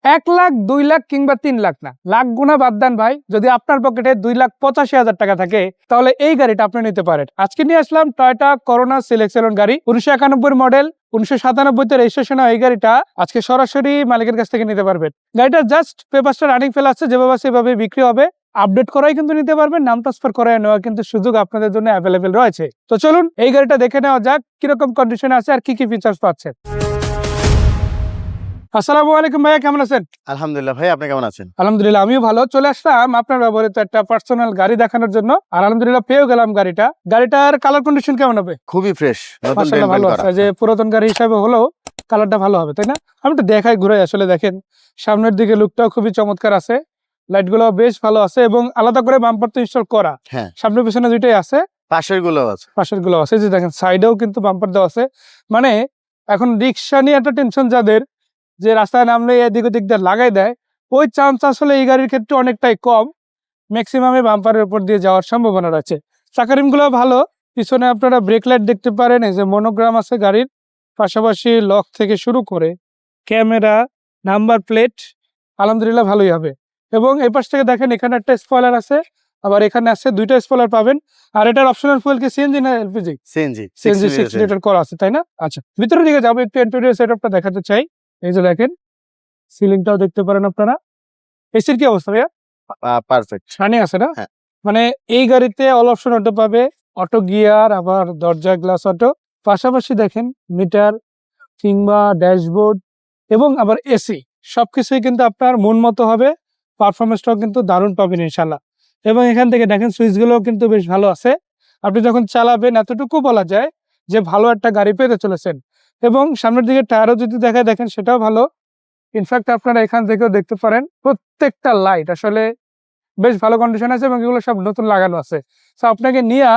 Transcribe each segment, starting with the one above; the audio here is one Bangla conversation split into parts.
1 লাখ 2 লাখ কিংবা 3 লাখ না, লাখ গুণা বাদ দেন ভাই। যদি আপনার পকেটে 2,85,000 টাকা থাকে তাহলে এই গাড়িটা আপনি নিতে পারেন। আজকে নিয়ে আসলাম টয়োটা করোনা সিলেক্ট সেলন গাড়ি, 1991 মডেল, 1997 রেজিস্ট্রেশন। এই গাড়িটা আজকে সরাসরি মালিকের কাছ থেকে নিতে পারবেন। গাড়িটা জাস্ট পেপারসটা রানিং ফেল আছে, যেভাবে সেভাবে বিক্রি হবে। আপডেট করাই কিন্তু নিতে পারবেন, নাম ট্রান্সফার করাই নেওয়া কিন্তু সুযোগ আপনাদের জন্য অ্যাভেলেবেল রয়েছে। তো চলুন এই গাড়িটা দেখে নেওয়া যাক কিরকম কন্ডিশনে আছে আর কি কি ফিচার্স পাচ্ছেন। আসসালামু আলাইকুম ভাইয়া, কেমন আছেন? আলহামদুলিল্লাহ ভাই, আপনি কেমন আছেন? আলহামদুলিল্লাহ আমিও ভালো। চলে আসলাম আপনার ব্যবহৃত একটা পার্সোনাল গাড়ি দেখানোর জন্য, আর আলহামদুলিল্লাহ পেয়েও গেলাম গাড়িটা। গাড়িটার কালার কন্ডিশন কেমন হবে? খুবই ফ্রেশ, নতুন মাশাআল্লাহ ভালো আছে, যে পুরাতন গাড়ি হিসাবে হলেও কালারটা ভালো হবে, তাই না? আমি তো দেখাই ঘুরে আসলে দেখেন সামনের দিকে লুকটাও খুবই চমৎকার আছে, লাইট গুলো বেশ ভালো আছে এবং আলাদা করে বাম্পার তো ইনস্টল করা। হ্যাঁ, সামনে পিছনে দুইটাই আছে, পাশের গুলো আছে, পাশের গুলো আছে, যে দেখেন সাইডেও কিন্তু বাম্পার দেওয়া আছে। মানে এখন রিক্সা নিয়ে একটা টেনশন যাদের, যে রাস্তায় নামলে এদিক ওদিক দিয়ে লাগাই দেয়, ওই চান্স আসলে এই গাড়ির ক্ষেত্রে অনেকটাই কম। ম্যাক্সিমামে বাম্পারের উপর দিয়ে যাওয়ার সম্ভাবনা রয়েছে। চাকা রিমগুলো ভালো, পিছনে আপনারা ব্রেক লাইট দেখতে পারেন, এই যে মনোগ্রাম আছে গাড়ির, পাশাপাশি লক থেকে শুরু করে ক্যামেরা, নাম্বার প্লেট আলহামদুলিল্লাহ ভালোই হবে। এবং এই পাশ থেকে দেখেন এখানে একটা স্পয়লার আছে, আবার এখানে আছে দুইটা স্পয়লার পাবেন। আর এটার অপশনাল ফুয়েল কি সিএনজি না এলপিজি? সিএনজি। সিএনজি 6 লিটার করা আছে, তাই না? আচ্ছা, ভিতরের দিকে যাবো, একটু ইন্টেরিয়র সেটআপটা দেখাতে চাই। এই যে দেখেন সিলিংটাও দেখতে পারেন আপনারা। এসির কি অবস্থা ভাইয়া? পারফেক্ট, শানি আছে না? হ্যাঁ। মানে এই গাড়িতে অল অপশন অটো পাবে, অটো গিয়ার, আবার দরজা গ্লাস অটো, পাশাপাশি দেখেন মিটার কিংবা ড্যাশবোর্ড এবং আবার এসি, সবকিছুই কিন্তু আপনার মন মতো হবে। পারফরমেন্সটাও কিন্তু দারুণ পাবেন ইনশাল্লাহ। এবং এখান থেকে দেখেন সুইচগুলোও কিন্তু বেশ ভালো আছে। আপনি যখন চালাবেন এতটুকু বলা যায় যে ভালো একটা গাড়ি পেতে চলেছেন। এবং সামনের দিকে টায়ারও যদি দেখায় দেখেন সেটাও ভালো। ইনফ্যাক্ট আপনারা এখান থেকেও দেখতে পারেন প্রত্যেকটা লাইট আসলে বেশ ভালো কন্ডিশন আছে এবং এগুলো সব নতুন লাগানো আছে। তো আপনাকে নিয়ে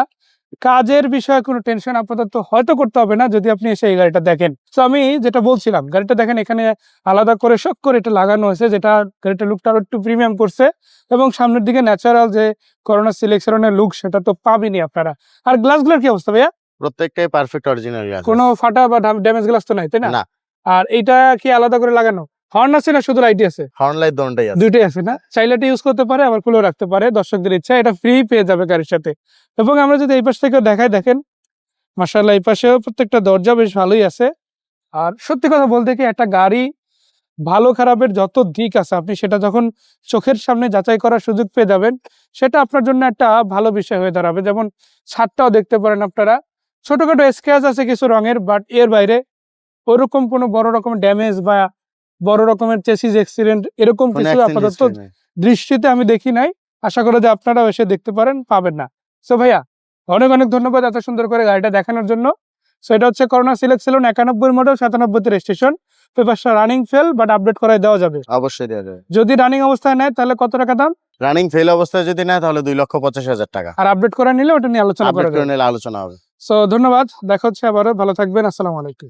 কাজের বিষয়ে কোনো টেনশন আপাতত হয়তো করতে হবে না যদি আপনি এসে এই গাড়িটা দেখেন। তো আমি যেটা বলছিলাম, গাড়িটা দেখেন এখানে আলাদা করে শখ করে এটা লাগানো হয়েছে, যেটা গাড়িটা লুকটা আরো একটু প্রিমিয়াম করছে। এবং সামনের দিকে ন্যাচারাল যে করোনা সিলেকশনের লুক সেটা তো পাবেনই আপনারা। আর গ্লাসগুলোর কি অবস্থা ভাইয়া? প্রত্যেকটাই পারফেক্ট অরিজিনাল গ্লাস, কোনো ফাটা বা ড্যামেজ গ্লাস তো নাই, তাই না? না। আর এইটা কি আলাদা করে লাগানো? হর্ন আছে না শুধু লাইটই আছে? হর্ন লাইট দুটোই আছে, দুইটাই আছে না? চাইলে এটা ইউজ করতে পারে, আবার খুলেও রাখতে পারে, দর্শকদের ইচ্ছা। এটা ফ্রি পেয়ে যাবে গাড়ির সাথে। এবং আমরা যদি এই পাশ থেকে দেখাই, দেখেন মাশাআল্লাহ এই পাশেও প্রত্যেকটা দরজা বেশ ভালোই আছে। আর সত্যি কথা বলতে কি, একটা গাড়ি ভালো খারাপের যত দিক আছে আপনি সেটা যখন চোখের সামনে যাচাই করার সুযোগ পেয়ে যাবেন, সেটা আপনার জন্য একটা ভালো বিষয় হয়ে দাঁড়াবে। যেমন ছাদটাও দেখতে পারেন আপনারা, ছোটখাটো স্ক্র্যাচ আছে কিছু রঙের, বাট এর বাইরে ওরকম কোনো বড় রকমের ড্যামেজ বা বড় রকমের চেসিস অ্যাক্সিডেন্ট এরকম কিছু আপাতত দৃষ্টিতে আমি দেখি নাই। আশা করি যে আপনারাও এসে দেখতে পারেন, পাবেন না। সো ভাইয়া অনেক অনেক ধন্যবাদ এত সুন্দর করে গাড়িটা দেখানোর জন্য। সো এটা হচ্ছে Corona select saloon, 91 model, 97 registration. পেপারটা রানিং ফেল, বাট আপডেট করাই দেওয়া যাবে। অবশ্যই দেওয়া যাবে। যদি রানিং অবস্থায় নেয় তাহলে কত টাকা দাম? রানিং ফেল অবস্থায় যদি নেয় তাহলে 2,85,000 টাকা। আর আপডেট করে নিলে ওটা নিয়ে আলোচনা করা যাবে। আলোচনা হবে। সো ধন্যবাদ, দেখা হচ্ছে আবারও, ভালো থাকবেন, আসসালামু আলাইকুম।